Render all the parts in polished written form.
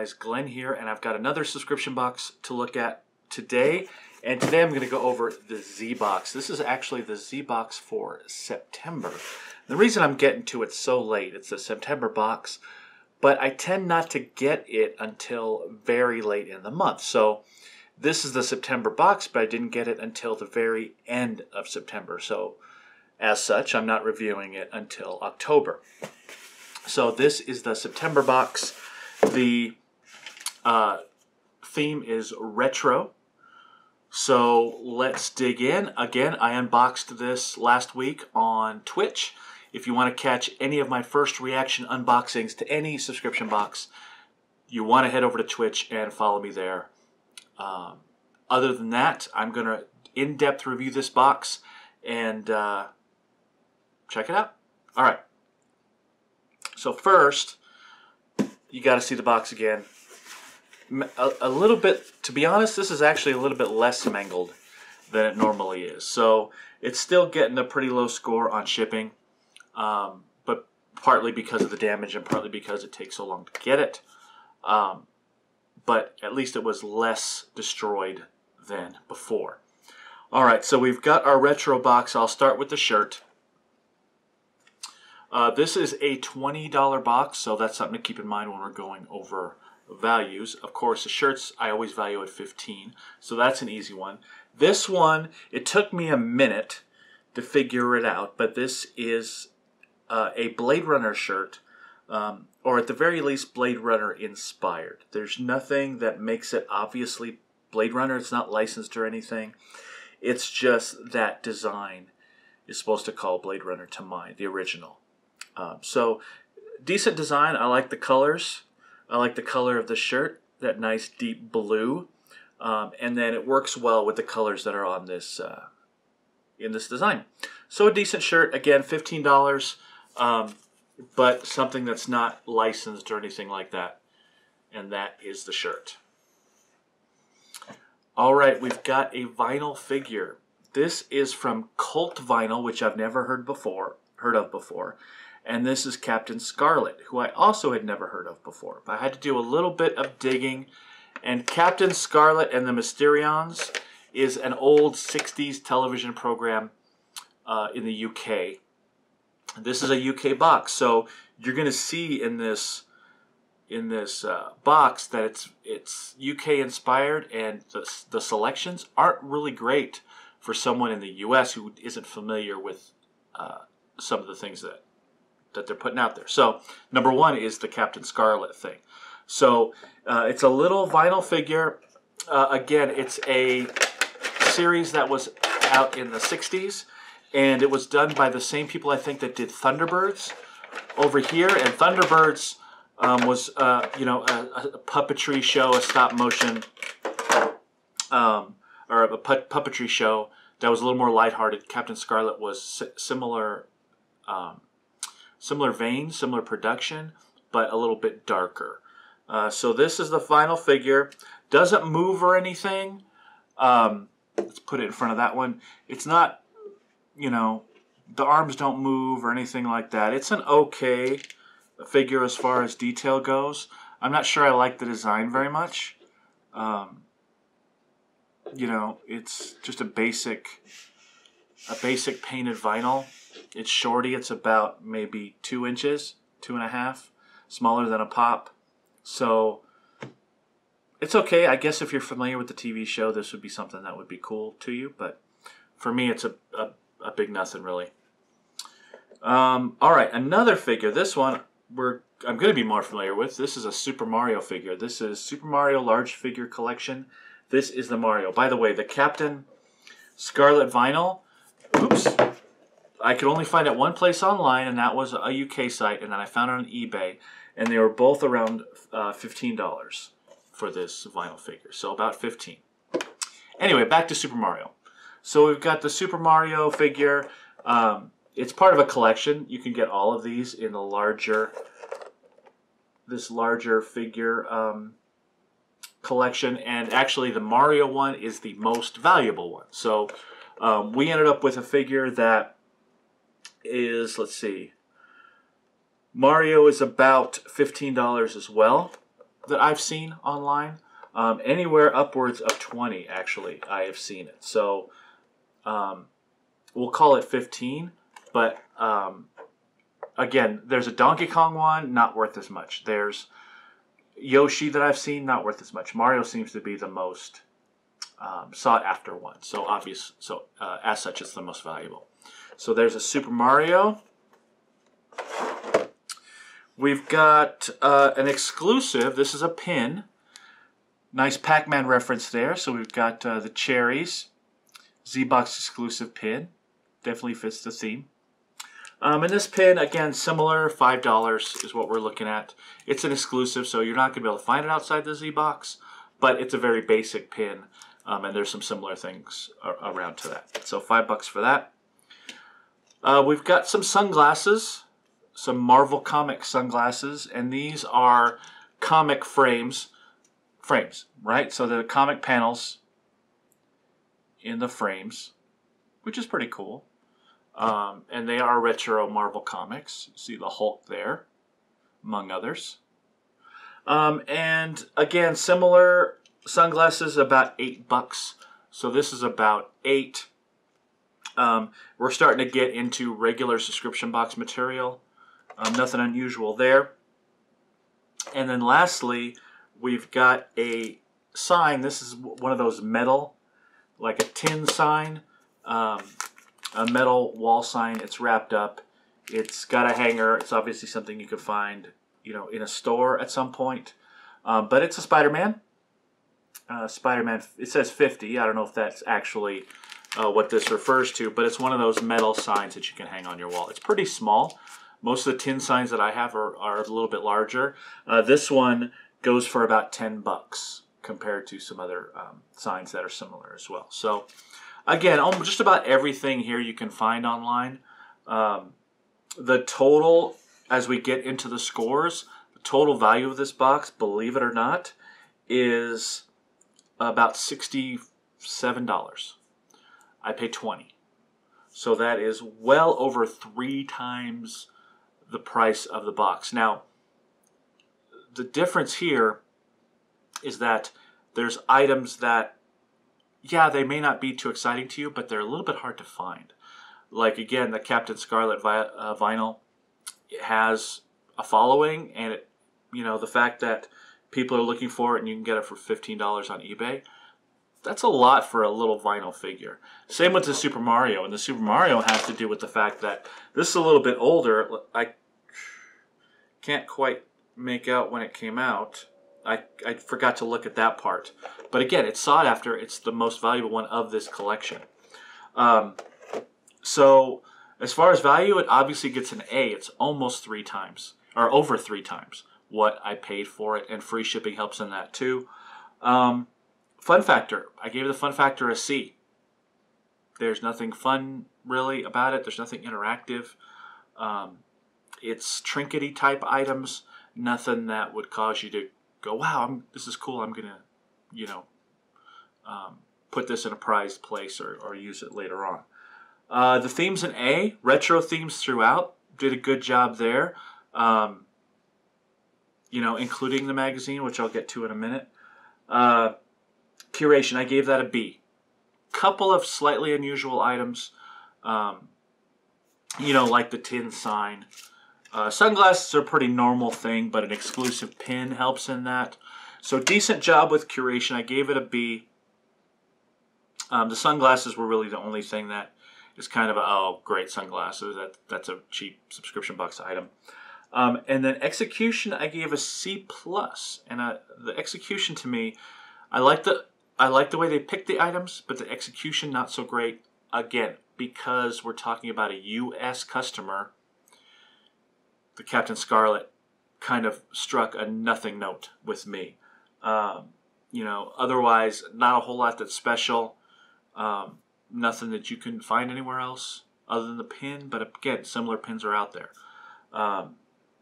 guys, Glenn here, and I've got another subscription box to look at today. And today I'm going to go over the ZBox. This is actually the ZBox for September. The reason I'm getting to it so late, it's a September box, but I tend not to get it until very late in the month. So this is the September box, but I didn't get it until the very end of September. So as such, I'm not reviewing it until October. So this is the September box. The theme is retro. So let's dig in. Again, I unboxed this last week on Twitch. If you want to catch any of my first reaction unboxings to any subscription box, you want to head over to Twitch and follow me there. Other than that, I'm going to in-depth review this box and check it out. All right. So first, you got to see the box again. A little bit, to be honest, this is actually a little bit less mangled than it normally is. So it's still getting a pretty low score on shipping, but partly because of the damage and partly because it takes so long to get it. But at least it was less destroyed than before. All right, so we've got our retro box. I'll start with the shirt. This is a $20 box, so that's something to keep in mind when we're going over values. Of course, the shirts I always value at $15, so that's an easy one. This one, it took me a minute to figure it out, but this is a Blade Runner shirt, or at the very least Blade Runner inspired. There's nothing that makes it obviously Blade Runner. It's not licensed or anything. It's just that design is supposed to call Blade Runner to mind, the original. So decent design. I like the colors. I like the color of the shirt, that nice deep blue, and then it works well with the colors that are on this in this design. So a decent shirt, again, $15, but something that's not licensed or anything like that, and that is the shirt. All right, we've got a vinyl figure. This is from Cult Vinyl, which I've never heard of before. And this is Captain Scarlet, who I also had never heard of before. But I had to do a little bit of digging. And Captain Scarlet and the Mysterions is an old 60s television program in the UK. This is a UK box. So you're going to see in this box that it's UK inspired, and the selections aren't really great for someone in the US who isn't familiar with some of the things that they're putting out there. So number one is the Captain Scarlet thing. So it's a little vinyl figure. Again, it's a series that was out in the 60s, and it was done by the same people I think that did Thunderbirds over here. And Thunderbirds was you know, a puppetry show, a stop motion, or a puppetry show that was a little more lighthearted. Captain Scarlet was similar vein, similar production, but a little bit darker. So this is the final figure. Doesn't move or anything. Let's put it in front of that one. It's not, you know, the arms don't move or anything like that. It's an okay figure as far as detail goes. I'm not sure I like the design very much. You know, it's just a basic painted vinyl. It's shorty. It's about maybe 2 inches, 2.5, smaller than a pop. So it's okay. I guess if you're familiar with the TV show, this would be something that would be cool to you. But for me, it's a big nothing, really. All right, another figure. This one I'm going to be more familiar with. This is a Super Mario figure. This is Super Mario Large Figure Collection. This is the Mario. By the way, the Captain Scarlet vinyl, oops, I could only find it one place online, and that was a UK site, and then I found it on eBay, and they were both around $15 for this vinyl figure, so about $15. Anyway, back to Super Mario. So we've got the Super Mario figure. It's part of a collection. You can get all of these in the larger figure collection, and actually the Mario one is the most valuable one. So we ended up with a figure that is, let's see, Mario is about $15 as well. that I've seen online. Anywhere upwards of 20, actually, I have seen it. So we'll call it 15. But again, there's a Donkey Kong one, not worth as much. There's Yoshi that I've seen, not worth as much. Mario seems to be the most sought after one. So as such, it's the most valuable. So there's a Super Mario. We've got an exclusive. This is a pin. Nice Pac-Man reference there. So we've got the cherries. ZBox exclusive pin. Definitely fits the theme. And this pin, again, similar. $5 is what we're looking at. It's an exclusive, so you're not going to be able to find it outside the ZBox. But it's a very basic pin. And there's some similar things around to that. So $5 for that. We've got some sunglasses. Some Marvel comic sunglasses, and these are comic frames, right? So the comic panels in the frames, which is pretty cool. And they are retro Marvel comics. You see the Hulk there, among others. And again, similar sunglasses, about $8. So this is about $8. We're starting to get into regular subscription box material. Nothing unusual there. And then lastly, we've got a sign. This is one of those metal, like a tin sign, a metal wall sign. It's wrapped up. It's got a hanger. It's obviously something you could find, in a store at some point. But it's a Spider-Man. Spider-Man, it says 50. I don't know if that's actually what this refers to, but it's one of those metal signs that you can hang on your wall. It's pretty small. Most of the tin signs that I have are a little bit larger. This one goes for about $10 compared to some other signs that are similar as well. So again, just about everything here you can find online. The total, as we get into the scores, the total value of this box, believe it or not, is about $67. I pay $20. So that is well over 3 times the price of the box. Now, the difference here is that there's items that, yeah, they may not be too exciting to you, but they're a little bit hard to find. Like, again, the Captain Scarlet vinyl, it has a following, and the fact that people are looking for it and you can get it for $15 on eBay, that's a lot for a little vinyl figure. Same with the Super Mario. And the Super Mario has to do with the fact that this is a little bit older. I can't quite make out when it came out. I forgot to look at that part. But again, it's sought after. It's the most valuable one of this collection. So as far as value, it obviously gets an A. It's almost 3 times, or over 3 times what I paid for it. And free shipping helps in that too. Fun factor. I gave the fun factor a C. There's nothing fun really about it. There's nothing interactive. It's trinkety type items. Nothing that would cause you to go, wow, this is cool. I'm going to, put this in a prized place or use it later on. The theme's an A. Retro themes throughout. Did a good job there. Including the magazine, which I'll get to in a minute. Curation, I gave that a B. Couple of slightly unusual items, like the tin sign. Sunglasses are a pretty normal thing, but an exclusive pin helps in that. So decent job with curation. I gave it a B. The sunglasses were really the only thing that is kind of great sunglasses. That's a cheap subscription box item. And then execution, I gave a C+. And the execution to me, I like the way they picked the items, but the execution not so great. Again, because we're talking about a U.S. customer, the Captain Scarlet kind of struck a nothing note with me. Otherwise, not a whole lot that's special. Nothing that you can find anywhere else other than the pin. But again, similar pins are out there.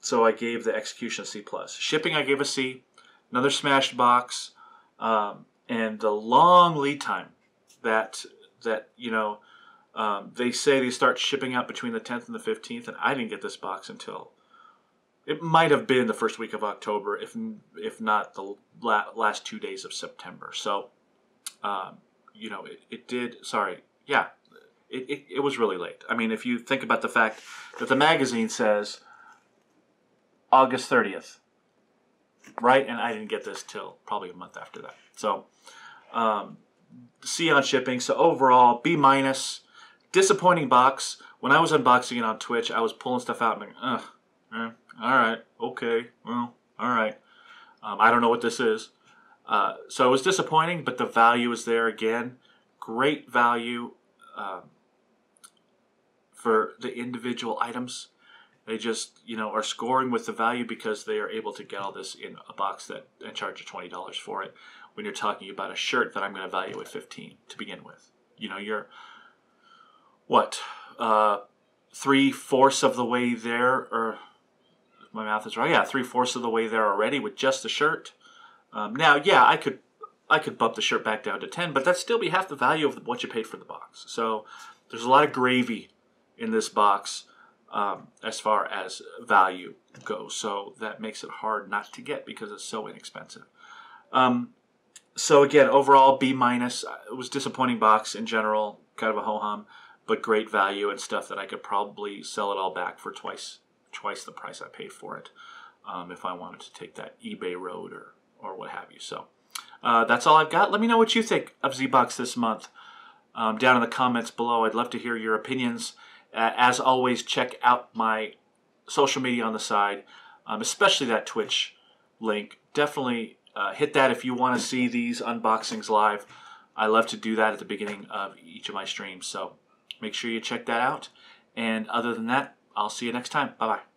So I gave the execution a C+. Shipping, I gave a C. Another smashed box. And the long lead time that they say they start shipping out between the 10th and the 15th, and I didn't get this box until It might have been the first week of October, if not the last 2 days of September. So, you know, it did. Sorry, yeah, it was really late. I mean, if you think about the fact that the magazine says August 30th, right? And I didn't get this till probably a month after that. So, C on shipping. So overall, B-. Disappointing box. When I was unboxing it on Twitch, I was pulling stuff out and like, all right, okay, well, all right. I don't know what this is. So it was disappointing, but the value is there again. Great value for the individual items. They just, you know, are scoring with the value because they are able to get all this in a box and charge you $20 for it. When you're talking about a shirt that I'm going to value at $15 to begin with, you know, you're what 3/4 of the way there, or if my math is right, yeah, 3/4 of the way there already with just the shirt. Now, yeah, I could bump the shirt back down to 10, but that'd still be half the value of what you paid for the box. So there's a lot of gravy in this box as far as value goes. So that makes it hard not to get because it's so inexpensive. So again, overall, B-. It was a disappointing box in general, kind of a ho-hum, but great value and stuff that I could probably sell it all back for twice the price I paid for it if I wanted to take that eBay road or what have you. So that's all I've got. Let me know what you think of ZBox this month down in the comments below. I'd love to hear your opinions. As always, check out my social media on the side, especially that Twitch link. Definitely hit that if you want to see these unboxings live. I love to do that at the beginning of each of my streams, so make sure you check that out. And other than that, I'll see you next time. Bye-bye.